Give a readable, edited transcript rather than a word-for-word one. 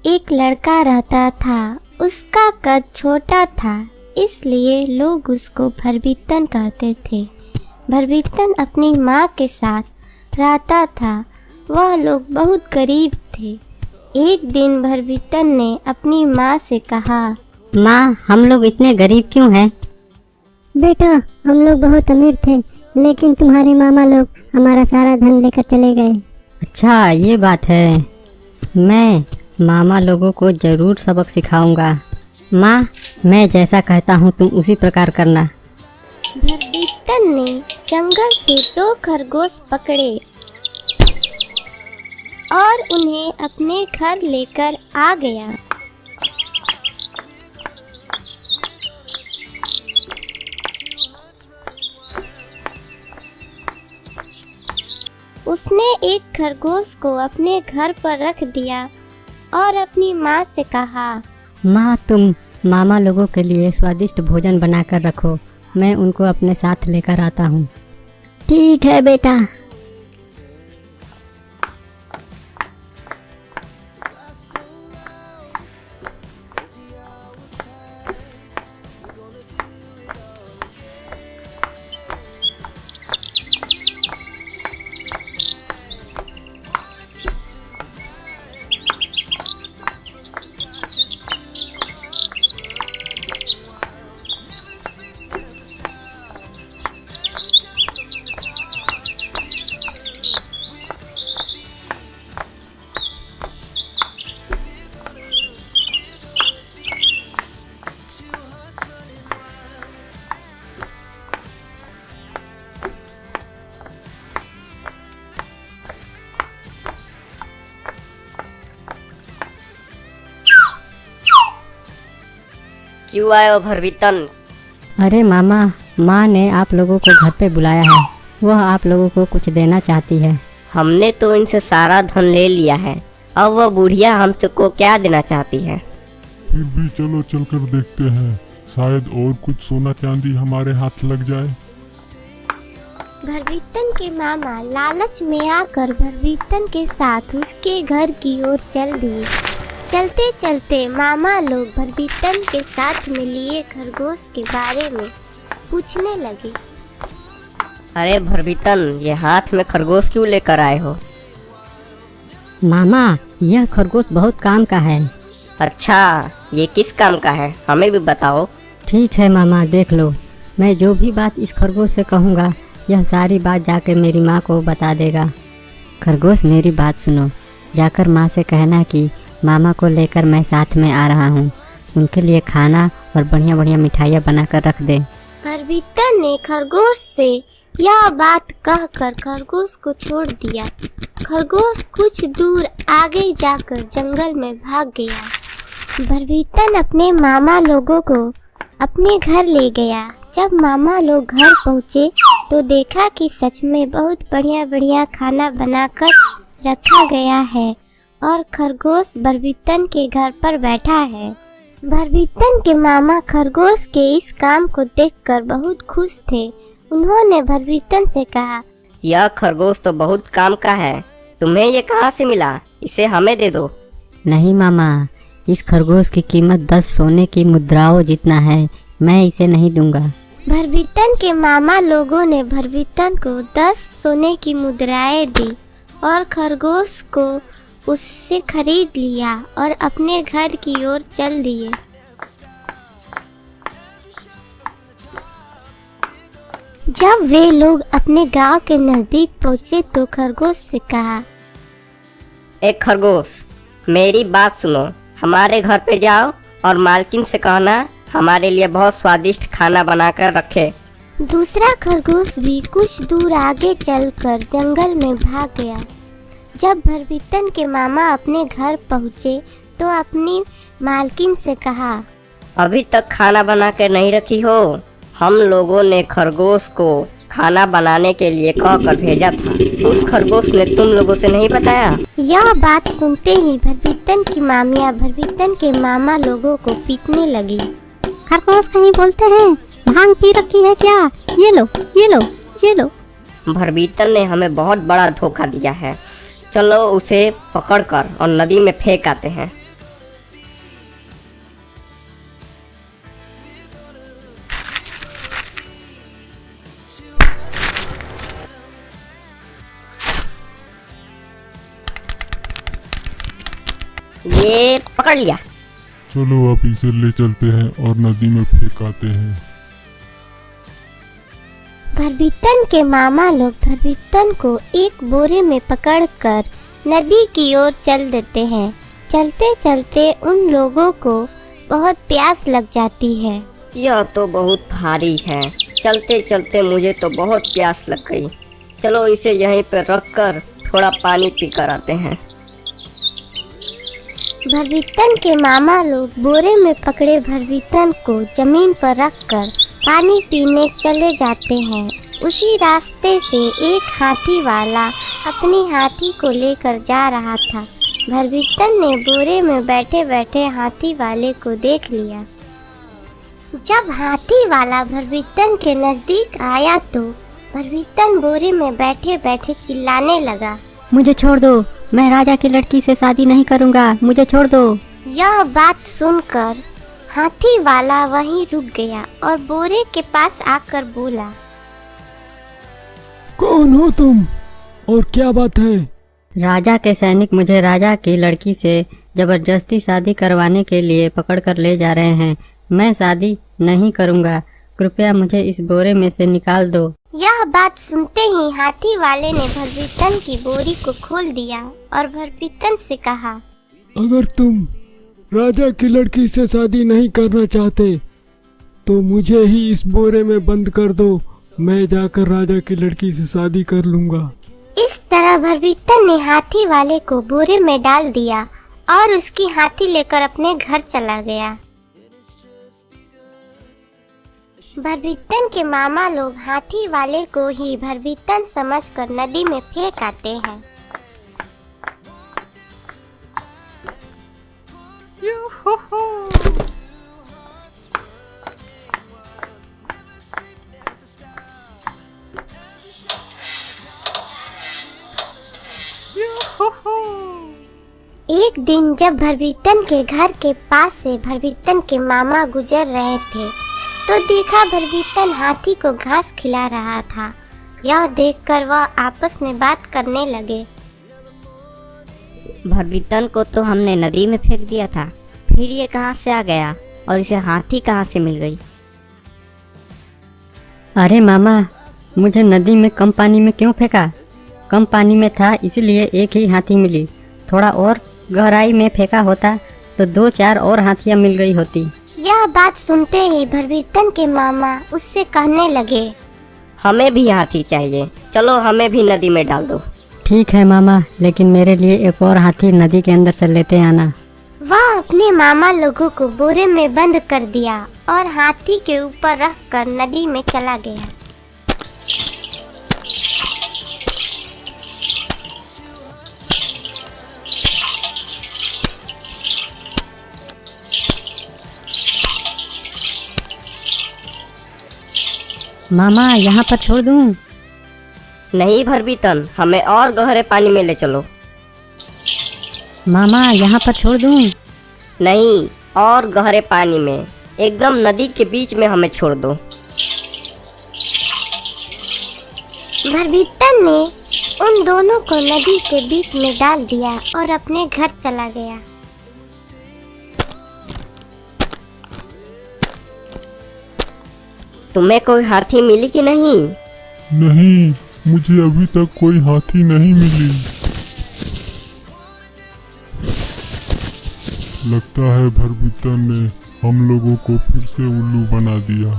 एक लड़का रहता था। उसका कद छोटा था, इसलिए लोग उसको भरभीतन कहते थे। भरभीतन अपनी माँ के साथ रहता था। वह लोग बहुत गरीब थे। एक दिन भरभीतन ने अपनी माँ से कहा, माँ, हम लोग इतने गरीब क्यों हैं? बेटा, हम लोग बहुत अमीर थे, लेकिन तुम्हारे मामा लोग हमारा सारा धन लेकर चले गए। अच्छा, ये बात है। मैं मामा लोगों को ज़रूर सबक सिखाऊंगा। माँ, मैं जैसा कहता हूँ तुम उसी प्रकार करना। भरभीतन ने जंगल से 2 खरगोश पकड़े और उन्हें अपने घर लेकर आ गया। उसने एक खरगोश को अपने घर पर रख दिया और अपनी माँ से कहा, माँ, तुम मामा लोगों के लिए स्वादिष्ट भोजन बनाकर रखो। मैं उनको अपने साथ लेकर आता हूँ। ठीक है बेटा। क्यों आए हो भरभीतन? अरे मामा, माँ ने आप लोगों को घर पे बुलाया है। वह आप लोगों को कुछ देना चाहती है। हमने तो इनसे सारा धन ले लिया है। अब वह बुढ़िया हमको क्या देना चाहती है? फिर भी चलो चलकर देखते हैं, शायद और कुछ सोना चांदी हमारे हाथ लग जाए। भरभीतन के मामा लालच में आकर भरभीतन के साथ उसके घर की ओर चल दिए। चलते चलते मामा लोग भरभीतन के साथ में लिए खरगोश के बारे में पूछने लगे। अरे भरभीतन, ये हाथ में खरगोश क्यों लेकर आए हो? मामा, यह खरगोश बहुत काम का है। अच्छा, ये किस काम का है? हमें भी बताओ। ठीक है मामा, देख लो। मैं जो भी बात इस खरगोश से कहूँगा, यह सारी बात जाकर मेरी माँ को बता देगा। खरगोश, मेरी बात सुनो। जाकर माँ से कहना कि मामा को लेकर मैं साथ में आ रहा हूँ। उनके लिए खाना और बढ़िया बढ़िया मिठाइयाँ बनाकर रख दे। भरभीतन ने खरगोश से यह बात कहकर खरगोश को छोड़ दिया। खरगोश कुछ दूर आगे जाकर जंगल में भाग गया। भरभीतन अपने मामा लोगों को अपने घर ले गया। जब मामा लोग घर पहुँचे तो देखा कि सच में बहुत बढ़िया बढ़िया खाना बनाकर रखा गया है और खरगोश भरभीतन के घर पर बैठा है। भरभीतन के मामा खरगोश के इस काम को देखकर बहुत खुश थे। उन्होंने भरभीतन से कहा, यह खरगोश तो बहुत काम का है। तुम्हें ये कहाँ से मिला? इसे हमें दे दो। नहीं मामा, इस खरगोश की कीमत 10 सोने की मुद्राओं जितना है। मैं इसे नहीं दूंगा। भरभीतन के मामा लोगों ने भरभीतन को 10 सोने की मुद्राएं दी और खरगोश को उससे खरीद लिया और अपने घर की ओर चल दिए। जब वे लोग अपने गांव के नजदीक पहुंचे तो खरगोश से कहा, एक खरगोश, मेरी बात सुनो। हमारे घर पे जाओ और मालकिन से कहना हमारे लिए बहुत स्वादिष्ट खाना बनाकर रखे। दूसरा खरगोश भी कुछ दूर आगे चलकर जंगल में भाग गया। जब भरभीतन के मामा अपने घर पहुँचे तो अपनी मालकिन से कहा, अभी तक खाना बनाकर नहीं रखी हो? हम लोगों ने खरगोश को खाना बनाने के लिए कहकर भेजा था। उस खरगोश ने तुम लोगों से नहीं बताया? यह बात सुनते ही भरभीतन की मामियाँ भरभीतन के मामा लोगों को पीटने लगी। खरगोश कहीं बोलते हैं, भांग पी रखी है क्या? ये लो, ये लो, ये लो। भरभीतन ने हमें बहुत बड़ा धोखा दिया है। चलो उसे पकड़कर और नदी में फेंक आते हैं। ये पकड़ लिया। चलो अब इसे ले चलते हैं और नदी में फेंक आते हैं। भरभीतन के मामा लोग भरभीतन को एक बोरे में पकड़कर नदी की ओर चल देते हैं। चलते चलते उन लोगों को बहुत प्यास लग जाती है। यह तो बहुत भारी है, चलते चलते मुझे तो बहुत प्यास लग गई। चलो इसे यहीं पर रख कर थोड़ा पानी पी कर आते हैं। भरभीतन के मामा लोग बोरे में पकड़े भरभीतन को जमीन पर रखकर पानी पीने चले जाते हैं। उसी रास्ते से एक हाथी वाला अपनी हाथी को लेकर जा रहा था। भरभीतन ने बोरे में बैठे बैठे हाथी वाले को देख लिया। जब हाथी वाला भरभीतन के नजदीक आया तो भरभीतन बोरे में बैठे बैठे चिल्लाने लगा, मुझे छोड़ दो, मैं राजा की लड़की से शादी नहीं करूँगा, मुझे छोड़ दो। यह बात सुनकर हाथी वाला वहीं रुक गया और बोरे के पास आकर बोला, कौन हो तुम और क्या बात है? राजा के सैनिक मुझे राजा की लड़की से जबरदस्ती शादी करवाने के लिए पकड़ कर ले जा रहे हैं। मैं शादी नहीं करूँगा, कृपया मुझे इस बोरे में से निकाल दो। यह बात सुनते ही हाथी वाले ने भरभीतन की बोरी को खोल दिया और भरभीतन से कहा, अगर तुम राजा की लड़की से शादी नहीं करना चाहते तो मुझे ही इस बोरे में बंद कर दो, मैं जाकर राजा की लड़की से शादी कर लूँगा। इस तरह भरभीतन ने हाथी वाले को बोरे में डाल दिया और उसकी हाथी लेकर अपने घर चला गया। भरभीतन के मामा लोग हाथी वाले को ही भरभीतन समझकर नदी में फेंक आते हैं। एक दिन जब भरभीतन के घर के पास से भरभीतन के मामा गुजर रहे थे तो देखा भरभीतन हाथी को घास खिला रहा था। यह देखकर वह आपस में बात करने लगे। भरभीतन को तो हमने नदी में फेंक दिया था, फिर ये कहाँ से आ गया और इसे हाथी कहाँ से मिल गई? अरे मामा, मुझे नदी में कम पानी में क्यों फेंका? कम पानी में था इसलिए एक ही हाथी मिली। थोड़ा और गहराई में फेंका होता तो 2-4 और हाथियाँ मिल गई होती। यह बात सुनते ही भरभीतन के मामा उससे कहने लगे, हमें भी हाथी चाहिए, चलो हमें भी नदी में डाल दो। ठीक है मामा, लेकिन मेरे लिए एक और हाथी नदी के अंदर से लेते आना। वह अपने मामा लोगों को बोरे में बंद कर दिया और हाथी के ऊपर रखकर नदी में चला गया। मामा, यहाँ पर छोड़ दूँ? नहीं भरभीतन, हमें और गहरे पानी में ले चलो। मामा, यहाँ पर छोड़ दूँ? नहीं, और गहरे पानी में, एकदम नदी के बीच में हमें छोड़ दो। भरभीतन ने उन दोनों को नदी के बीच में डाल दिया और अपने घर चला गया। तुम्हें कोई हाथी मिली कि नहीं? नहीं, मुझे अभी तक कोई हाथी नहीं मिली। लगता है भरभीतन ने हम लोगों को फिर से उल्लू बना दिया।